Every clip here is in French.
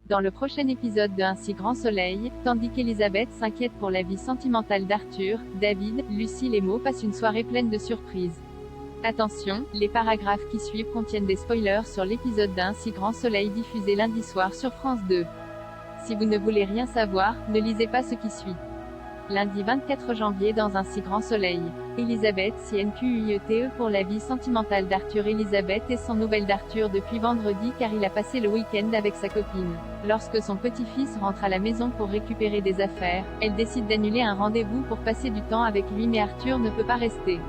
Dans le prochain épisode de Un si grand soleil, tandis qu'Elisabeth s'inquiète pour la vie sentimentale d'Arthur, David, Lucille et Mo passent une soirée pleine de surprises. Attention, les paragraphes qui suivent contiennent des spoilers sur l'épisode d'Un si grand soleil diffusé lundi soir sur France 2. Si vous ne voulez rien savoir, ne lisez pas ce qui suit. Lundi 24 janvier dans Un si grand soleil. Elisabeth s'inquiète pour la vie sentimentale d'Arthur. Elisabeth est sans nouvelles d'Arthur depuis vendredi car il a passé le week-end avec sa copine. Lorsque son petit-fils rentre à la maison pour récupérer des affaires, elle décide d'annuler un rendez-vous pour passer du temps avec lui mais Arthur ne peut pas rester.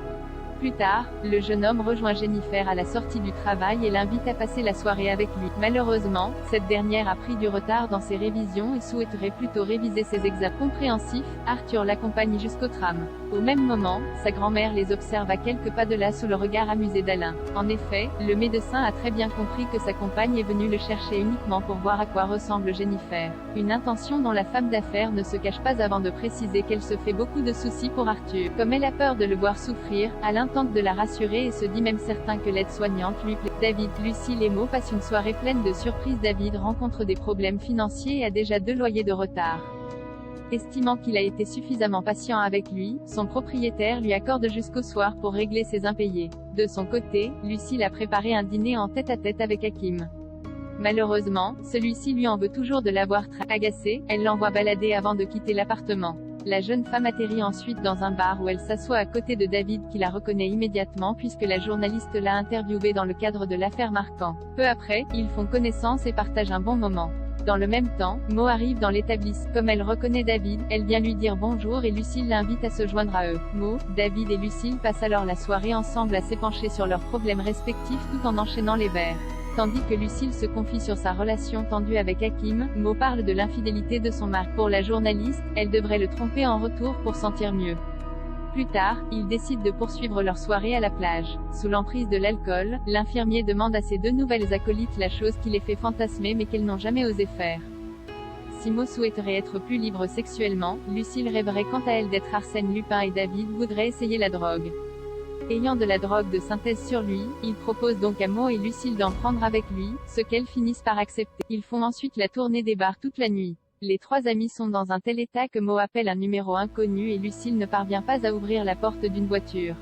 Plus tard, le jeune homme rejoint Jennifer à la sortie du travail et l'invite à passer la soirée avec lui. Malheureusement, cette dernière a pris du retard dans ses révisions et souhaiterait plutôt réviser ses examens. Compréhensif, Arthur l'accompagne jusqu'au tram. Au même moment, sa grand-mère les observe à quelques pas de là sous le regard amusé d'Alain. En effet, le médecin a très bien compris que sa compagne est venue le chercher uniquement pour voir à quoi ressemble Jennifer. Une intention dont la femme d'affaires ne se cache pas avant de préciser qu'elle se fait beaucoup de soucis pour Arthur. Comme elle a peur de le voir souffrir, Alain tente de la rassurer et se dit même certain que l'aide-soignante lui plaît. David, Lucille et Mo passent une soirée pleine de surprises. David rencontre des problèmes financiers et a déjà 2 loyers de retard. Estimant qu'il a été suffisamment patient avec lui, son propriétaire lui accorde jusqu'au soir pour régler ses impayés. De son côté, Lucille a préparé un dîner en tête-à-tête avec Hakim. Malheureusement, celui-ci lui en veut toujours de l'avoir agacé, elle l'envoie balader avant de quitter l'appartement. La jeune femme atterrit ensuite dans un bar où elle s'assoit à côté de David qui la reconnaît immédiatement puisque la journaliste l'a interviewé dans le cadre de l'affaire Marquand. Peu après, ils font connaissance et partagent un bon moment. Dans le même temps, Mo arrive dans l'établissement. Comme elle reconnaît David, elle vient lui dire bonjour et Lucille l'invite à se joindre à eux. Mo, David et Lucille passent alors la soirée ensemble à s'épancher sur leurs problèmes respectifs tout en enchaînant les verres. Tandis que Lucille se confie sur sa relation tendue avec Hakim, Mo parle de l'infidélité de son mari. Pour la journaliste, elle devrait le tromper en retour pour sentir mieux. Plus tard, ils décident de poursuivre leur soirée à la plage. Sous l'emprise de l'alcool, l'infirmier demande à ses 2 nouvelles acolytes la chose qui les fait fantasmer mais qu'elles n'ont jamais osé faire. Si Mo souhaiterait être plus libre sexuellement, Lucille rêverait quant à elle d'être Arsène Lupin et David voudrait essayer la drogue. Ayant de la drogue de synthèse sur lui, il propose donc à Mo et Lucille d'en prendre avec lui, ce qu'elles finissent par accepter. Ils font ensuite la tournée des bars toute la nuit. Les 3 amis sont dans un tel état que Mo appelle un numéro inconnu et Lucille ne parvient pas à ouvrir la porte d'une voiture.